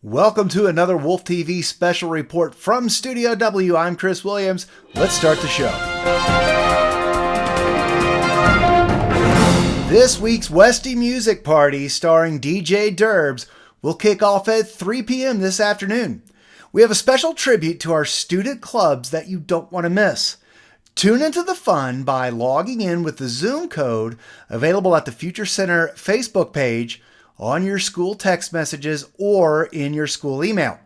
Welcome to another Wolf TV special report from Studio W. I'm Chris Williams. Let's start the show. This week's Westy Music Party starring DJ Derbz will kick off at 3 p.m. this afternoon. We have a special tribute to our student clubs that you don't want to miss. Tune into the fun by logging in with the Zoom code available at the Future Center Facebook page, on your school text messages, or in your school email.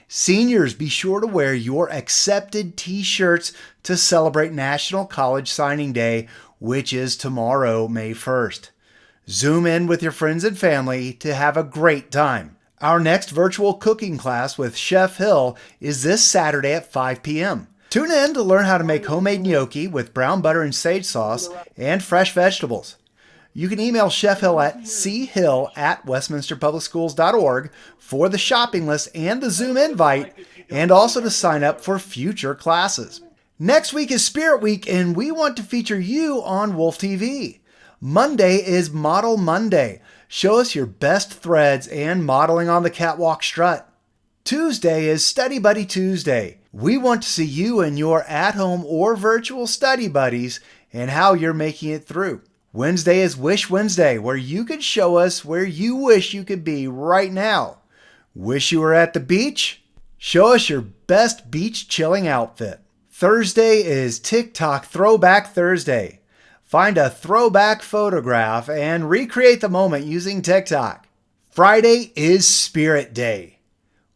Seniors, be sure to wear your accepted t-shirts to celebrate National College Signing Day, which is tomorrow, May 1st. Zoom in with your friends and family to have a great time. Our next virtual cooking class with Chef Hill is this Saturday at 5 p.m. Tune in to learn how to make homemade gnocchi with brown butter and sage sauce and fresh vegetables. You can email Chef Hill at chill@westminsterpublicschools.org for the shopping list and the Zoom invite, and also to sign up for future classes. Next week is Spirit Week, and we want to feature you on Wolf TV. Monday is Model Monday. Show us your best threads and modeling on the catwalk strut. Tuesday is Study Buddy Tuesday. We want to see you and your at-home or virtual study buddies and how you're making it through. Wednesday is Wish Wednesday, where you can show us where you wish you could be right now. Wish you were at the beach? Show us your best beach chilling outfit. Thursday is TikTok Throwback Thursday. Find a throwback photograph and recreate the moment using TikTok. Friday is Spirit Day.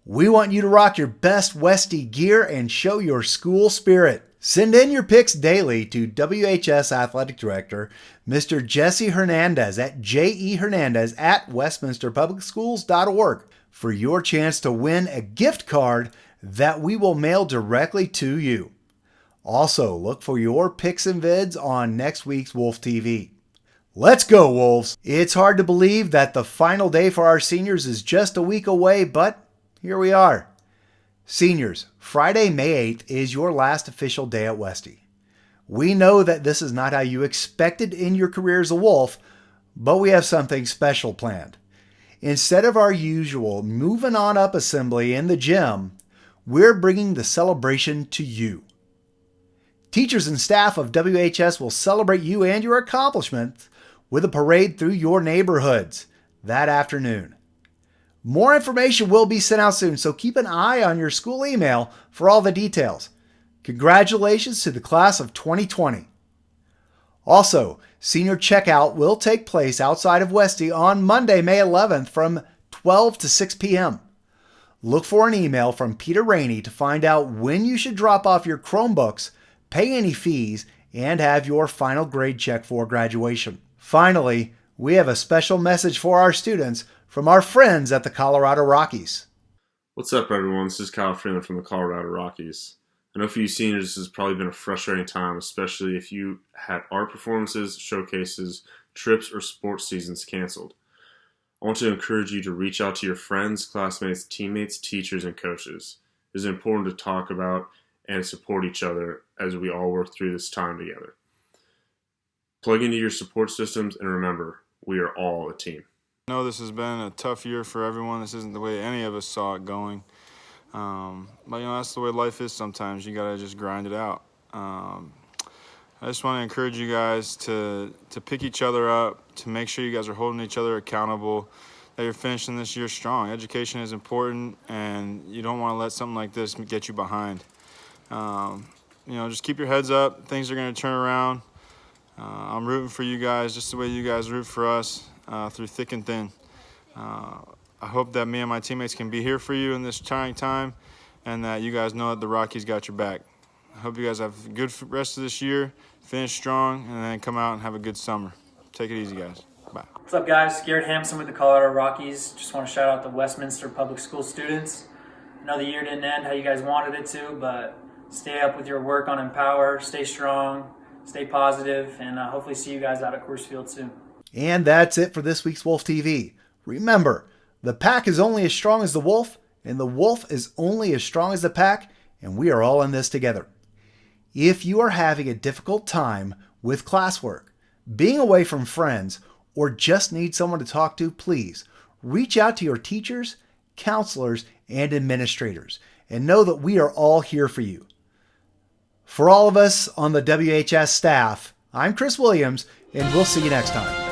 We want you to rock your best Westy gear and show your school spirit. Send in your pics daily to WHS Athletic Director, Mr. Jesse Hernandez at jehernandez@westminsterpublicschools.org for your chance to win a gift card that we will mail directly to you. Also, look for your pics and vids on next week's Wolf TV. Let's go, Wolves! It's hard to believe that the final day for our seniors is just a week away, but here we are. Seniors, Friday, May 8th is your last official day at Westy. We know that this is not how you expected in your career as a Wolf, but we have something special planned. Instead of our usual moving on up assembly in the gym, we're bringing the celebration to you. Teachers and staff of WHS will celebrate you and your accomplishments with a parade through your neighborhoods that afternoon. More information will be sent out soon, so keep an eye on your school email for all the details. Congratulations to the class of 2020. Also, senior checkout will take place outside of Westy on Monday, May 11th from 12 to 6 p.m. Look for an email from Peter Rainey to find out when you should drop off your Chromebooks, pay any fees, and have your final grade check for graduation. Finally, we have a special message for our students from our friends at the Colorado Rockies. What's up, everyone? This is Kyle Freeland from the Colorado Rockies. I know for you seniors, this has probably been a frustrating time, especially if you had art performances, showcases, trips, or sports seasons canceled. I want to encourage you to reach out to your friends, classmates, teammates, teachers, and coaches. It is important to talk about and support each other as we all work through this time together. Plug into your support systems and remember, we are all a team. I know this has been a tough year for everyone. This isn't the way any of us saw it going. But, that's the way life is sometimes. You got to just grind it out. I just want to encourage you guys to pick each other up, to make sure you guys are holding each other accountable, that you're finishing this year strong. Education is important, and you don't want to let something like this get you behind. Just keep your heads up. Things are going to turn around. I'm rooting for you guys just the way you guys root for us. Through thick and thin. I hope that me and my teammates can be here for you in this trying time, and that you guys know that the Rockies got your back. I hope you guys have a good rest of this year, finish strong, and then come out and have a good summer. Take it easy, guys. Bye. What's up, guys? Garrett Hampson with the Colorado Rockies. Just want to shout out the Westminster Public School students. I know the year didn't end how you guys wanted it to, but stay up with your work on Empower, stay strong, stay positive, and hopefully see you guys out at Coors Field soon. And that's it for this week's Wolf TV. Remember, the pack is only as strong as the wolf, and the wolf is only as strong as the pack, and we are all in this together. If you are having a difficult time with classwork, being away from friends, or just need someone to talk to, please reach out to your teachers, counselors, and administrators, and know that we are all here for you. For all of us on the WHS staff, I'm Chris Williams, and we'll see you next time.